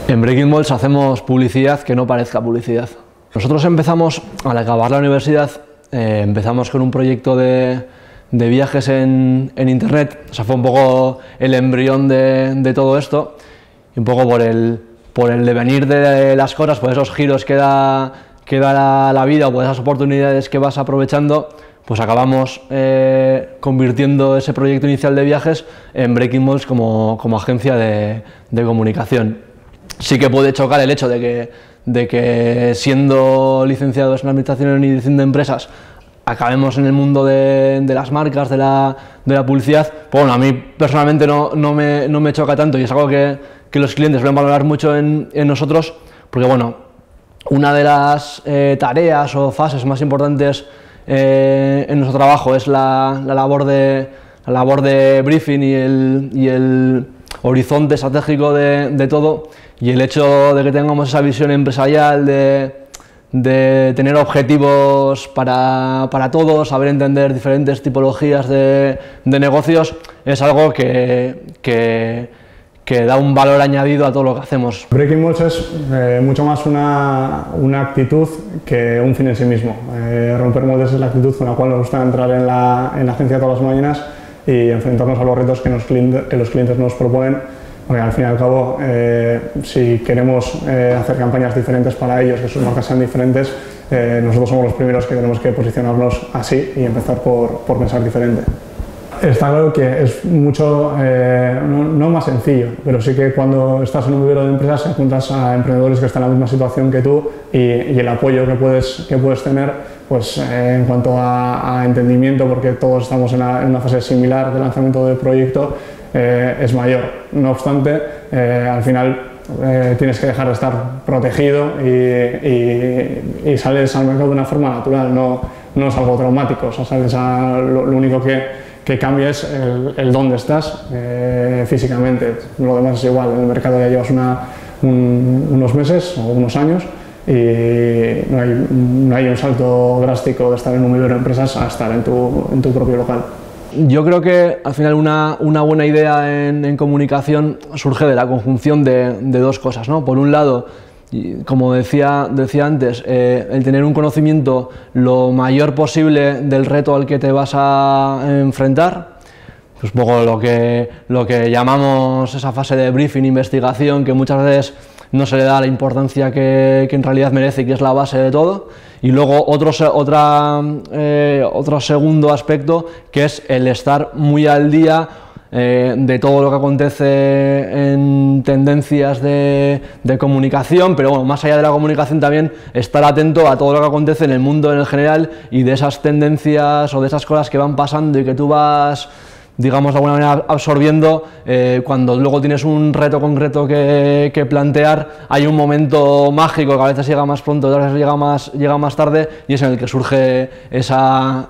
En Breaking Balls hacemos publicidad que no parezca publicidad. Nosotros empezamos, al acabar la universidad, empezamos con un proyecto de viajes en internet. O sea, fue un poco el embrión de todo esto, y un poco por el devenir de las cosas, por esos giros que da la vida, o por esas oportunidades que vas aprovechando, pues acabamos convirtiendo ese proyecto inicial de viajes en Breaking Balls como agencia de comunicación. Sí que puede chocar el hecho de que siendo licenciados en Administración y Dirección de Empresas acabemos en el mundo de las marcas, de la publicidad. Pues bueno, a mí personalmente no me choca tanto, y es algo que los clientes suelen valorar mucho en nosotros, porque bueno, una de las tareas o fases más importantes en nuestro trabajo es la labor de briefing y el horizonte estratégico de todo, y el hecho de que tengamos esa visión empresarial de tener objetivos para todos, saber entender diferentes tipologías de negocios, es algo que da un valor añadido a todo lo que hacemos. Breaking Balls es mucho más una actitud que un fin en sí mismo. Romper moldes es la actitud con la cual nos gusta entrar en la agencia todas las mañanas y enfrentarnos a los retos que los clientes nos proponen, porque al fin y al cabo, si queremos hacer campañas diferentes para ellos, que sus marcas sean diferentes, nosotros somos los primeros que tenemos que posicionarnos así y empezar por pensar diferente. Está claro que es mucho, no más sencillo, pero sí que cuando estás en un vivero de empresas encuentras a emprendedores que están en la misma situación que tú, y el apoyo que puedes tener, pues en cuanto a entendimiento, porque todos estamos en una fase similar de lanzamiento del proyecto, es mayor. No obstante, al final tienes que dejar de estar protegido y sales al mercado de una forma natural, no es algo traumático. O sea, lo único que cambia es el dónde estás físicamente. Lo demás es igual. En el mercado ya llevas unos meses o unos años, y no hay un salto drástico de estar en un vivero de empresas a estar en tu propio local. Yo creo que al final una buena idea en comunicación surge de la conjunción de dos cosas, ¿no? Por un lado, como decía antes, el tener un conocimiento lo mayor posible del reto al que te vas a enfrentar, pues un poco lo que llamamos esa fase de briefing, investigación, que muchas veces no se le da la importancia que en realidad merece y que es la base de todo. Y luego otro segundo aspecto, que es el estar muy al día de todo lo que acontece en tendencias de comunicación, pero bueno, más allá de la comunicación también estar atento a todo lo que acontece en el mundo en el general, y de esas tendencias o de esas cosas que van pasando y que tú vas, digamos, de alguna manera absorbiendo. Cuando luego tienes un reto concreto que plantear, hay un momento mágico que a veces llega más pronto, a veces llega más tarde, y es en el que surge esa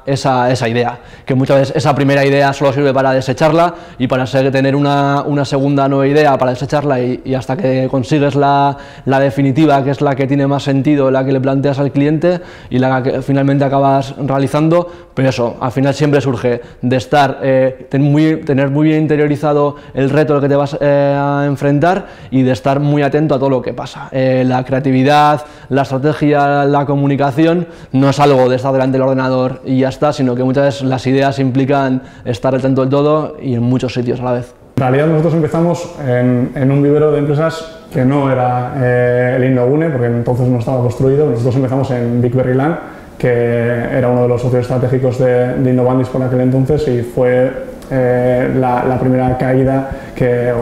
idea, que muchas veces esa primera idea solo sirve para desecharla y para tener una segunda nueva idea para desecharla, y hasta que consigues la definitiva, que es la que tiene más sentido, la que le planteas al cliente y la que finalmente acabas realizando. Pero eso, al final siempre surge de estar tener muy bien interiorizado el reto al que te vas a enfrentar, y de estar muy atento a todo lo que pasa. La creatividad, la estrategia, la comunicación no es algo de estar delante del ordenador y ya está, sino que muchas veces las ideas implican estar atento del todo y en muchos sitios a la vez. En realidad nosotros empezamos en un vivero de empresas que no era el Innogune, porque entonces no estaba construido. Nosotros empezamos en Big Berry Land, que era uno de los socios estratégicos de Innovandis por aquel entonces, y fue la primera caída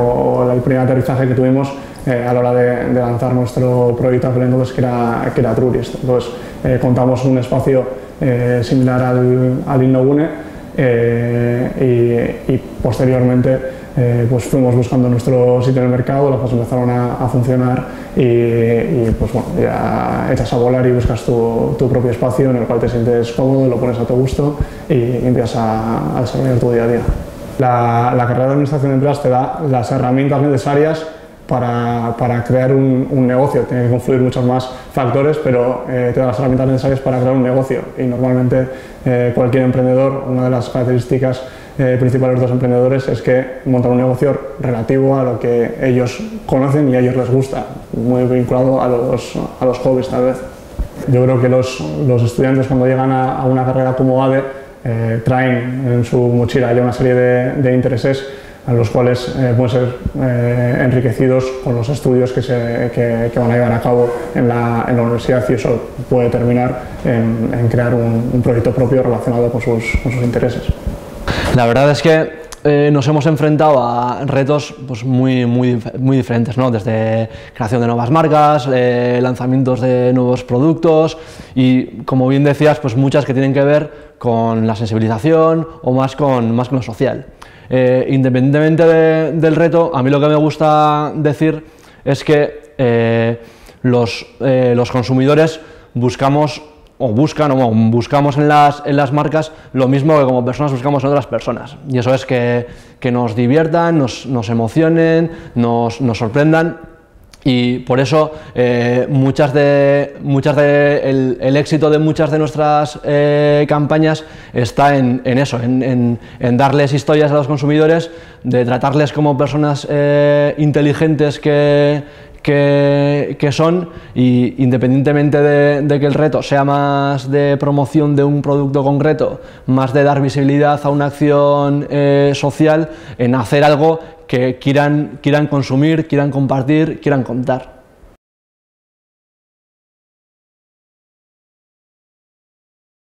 o el primer aterrizaje que tuvimos a la hora de lanzar nuestro proyecto aquel entonces, que era Trurist. Entonces contamos un espacio similar al Innogune, y posteriormente pues fuimos buscando nuestro sitio en el mercado, las cosas empezaron a funcionar, y pues bueno, ya echas a volar y buscas tu propio espacio en el cual te sientes cómodo, lo pones a tu gusto y empiezas a desarrollar tu día a día. La carrera de Administración de Empresas te da las herramientas necesarias para crear un negocio. Tiene que confluir muchos más factores, pero te da las herramientas necesarias para crear un negocio, y normalmente cualquier emprendedor, una de las características principales retos emprendedores es que montan un negocio relativo a lo que ellos conocen y a ellos les gusta, muy vinculado a los hobbies tal vez. Yo creo que los estudiantes cuando llegan a una carrera como ADE traen en su mochila ya una serie de intereses a los cuales pueden ser enriquecidos con los estudios que van a llevar a cabo en la universidad, y eso puede terminar en crear un proyecto propio relacionado con sus intereses. La verdad es que nos hemos enfrentado a retos pues, muy diferentes, ¿no? Desde creación de nuevas marcas, lanzamientos de nuevos productos y, como bien decías, pues muchas que tienen que ver con la sensibilización o más con lo social. Independientemente del reto, a mí lo que me gusta decir es que los consumidores buscamos en las marcas lo mismo que como personas buscamos en otras personas, y eso es que nos diviertan, nos emocionen, nos sorprendan. Y por eso el éxito de muchas de nuestras campañas está en eso, en darles historias a los consumidores, de tratarles como personas inteligentes que son, y independientemente de que el reto sea más de promoción de un producto concreto, más de dar visibilidad a una acción social, en hacer algo que quieran consumir, quieran compartir, quieran contar.